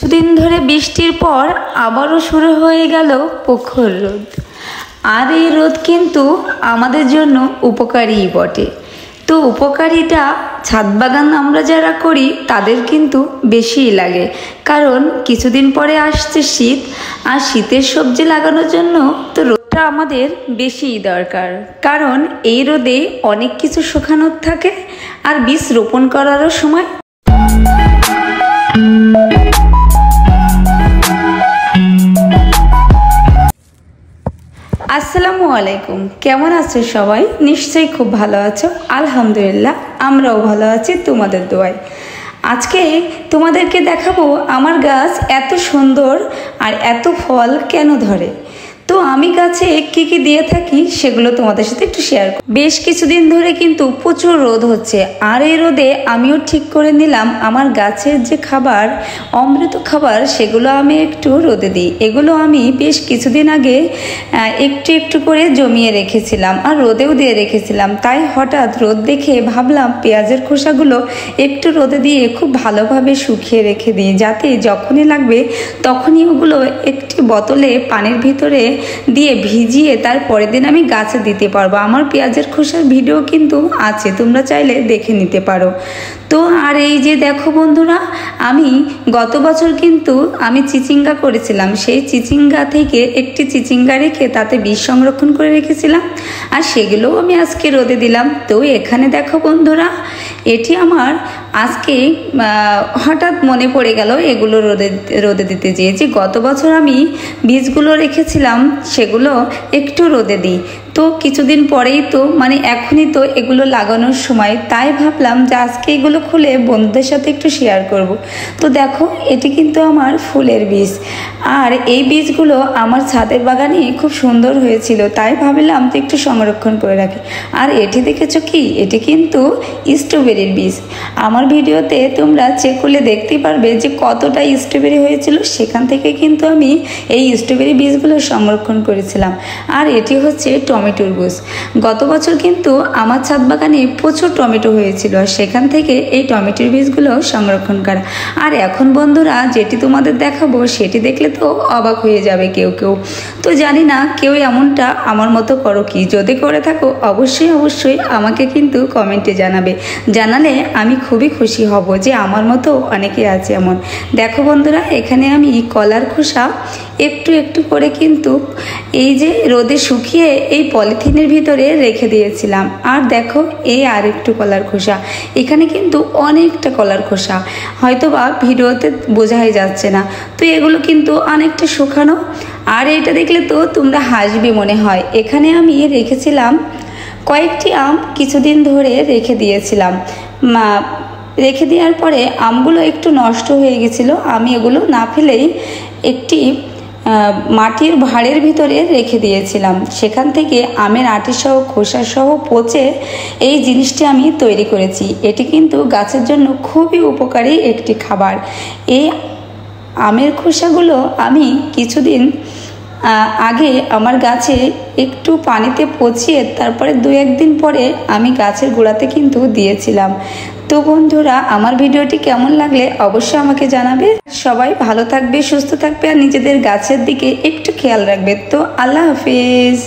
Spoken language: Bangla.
কিছুদিন ধরে বৃষ্টির পর আবারও শুরু হয়ে গেল প্রখর রোদ। আর এই রোদ কিন্তু আমাদের জন্য উপকারীই বটে। তো উপকারিতা ছাদ বাগান আমরা যারা করি তাদের কিন্তু বেশিই লাগে, কারণ কিছুদিন পরে আসছে শীত, আর শীতের সবজি লাগানোর জন্য তো রোদটা আমাদের বেশিই দরকার। কারণ এই রোদে অনেক কিছু শুকানোর থাকে, আর বীজ রোপণ করারও সময়। আসসালামু আলাইকুম, কেমন আছো সবাই? নিশ্চয়ই খুব ভালো আছো। আলহামদুলিল্লাহ, আমরাও ভালো আছি তোমাদের দোয়ায়। আজকে তোমাদেরকে দেখাবো আমার গাছ এত সুন্দর আর এত ফল কেন ধরে। তো আমি গাছে কি কি দিয়ে থাকি সেগুলো তোমাদের সাথে একটু শেয়ার করব। বেশ কিছুদিন ধরে কিন্তু প্রচুর রোদ হচ্ছে, আর এই রোদে আমিও ঠিক করে নিলাম আমার গাছের যে খাবার, অমৃত খাবার, সেগুলো আমি একটু রোদে দিই। এগুলো আমি বেশ কিছুদিন আগে একটু একটু করে জমিয়ে রেখেছিলাম আর রোদেও দিয়ে রেখেছিলাম। তাই হঠাৎ রোদ দেখে ভাবলাম পেঁয়াজের খোসাগুলো একটু রোদে দিয়ে খুব ভালোভাবে শুকিয়ে রেখে দিই, যাতে যখনই লাগবে তখনই ওগুলো একটি বোতলে পানির ভিতরে দিয়ে ভিজিয়ে তার পরের দিন আমি গাছে দিতে পারবো। আমার পেঁয়াজের খোসার ভিডিও কিন্তু আছে, তোমরা চাইলে দেখে নিতে পারো। তো আর এই যে দেখো বন্ধুরা, আমি গত বছর কিন্তু আমি চিচিঙ্গা করেছিলাম। সেই চিচিঙ্গা থেকে একটি চিচিঙ্গা রেখে তাতে বীজ সংরক্ষণ করে রেখেছিলাম, আর সেগুলোও আমি আজকে রোদে দিলাম। তো এখানে দেখো বন্ধুরা, এটি আমার আজকে হঠাৎ মনে পড়ে গেল এগুলো রোদে দিতে চেয়েছি। গত বছর আমি বীজগুলো রেখেছিলাম, সেগুলো একটু রোদে দিই। তো কিছুদিন পরেই তো এখনই তো এগুলো লাগানোর সময়, তাই ভাবলাম যে আজকে এগুলো খুলে বন্ধুদের সাথে একটু শেয়ার করব। তো দেখো, এটি কিন্তু আমার ফুলের বীজ, আর এই বীজগুলো আমার ছাদের বাগানে খুব সুন্দর হয়েছিল, তাই ভাবলাম তো একটু সংরক্ষণ করে রাখি। আর এটি দেখেছো কি, এটি কিন্তু স্ট্রবেরির বীজ। আমার ভিডিওতে তোমরা চেক করলে দেখতে পারবে যে কতটা স্ট্রবেরি হয়েছিল, সেখান থেকে কিন্তু আমি এই স্ট্রবেরি বীজগুলো সংরক্ষণ করেছিলাম। আর এটি হচ্ছে টমেটোর বীজ। গত বছর কিন্তু আমার ছাদ বাগানে প্রচুর টমেটো হয়েছিল, আর সেখান থেকে এই টমেটোর বীজগুলো সংরক্ষণ করা। আর এখন বন্ধুরা যেটি তোমাদের দেখাবো সেটি দেখলে তো অবাক হয়ে যাবে কেউ কেউ। তো জানি না কেউ এমনটা আমার মতো করো কি, যদি করে থাকো অবশ্যই আমাকে কিন্তু কমেন্টে জানাবে। জানালে আমি খুবই খুশি হব যে আমার মতো অনেকে আছে এমন। দেখো বন্ধুরা, এখানে আমি কলার খোসা একটু একটু করে কিন্তু এই যে রোদে শুকিয়ে এই পলিথিনের ভিতরে রেখে দিয়েছিলাম। আর দেখো, এই আর একটু কলার খোসা, এখানে কিন্তু অনেকটা কলার খোসা, হয়তো বা ভিডিওতে বোঝাই যাচ্ছে না। তো এগুলো কিন্তু অনেকটা শুকানো। আর এটা দেখলে তো তোমরা হাসবে মনে হয়। এখানে আমি রেখেছিলাম কয়েকটি আম, কিছুদিন ধরে রেখে দিয়েছিলাম। রেখে দেওয়ার পরে আমগুলো একটু নষ্ট হয়ে গেছিলো। আমি এগুলো না ফেলেই একটি মাটির ভাঁড়ের ভিতরে রেখে দিয়েছিলাম। সেখান থেকে আমের আটিসহ খোসাসহ পচে এই জিনিসটি আমি তৈরি করেছি। এটি কিন্তু গাছের জন্য খুবই উপকারী একটি খাবার। এই আমের খোসাগুলো আমি কিছুদিন আগে আমার গাছে একটু পানিতে পচিয়ে তারপরে 2-1 দিন পরে আমি গাছের গোড়াতে কিন্তু দিয়েছিলাম। তো বন্ধুরা, আমার ভিডিওটি কেমন লাগলে অবশ্যই আমাকে জানাবে। সবাই ভালো থাকবে, সুস্থ থাকবে, আর নিজেদের গাছের দিকে একটু খেয়াল রাখবে। তো আল্লাহ হাফেজ।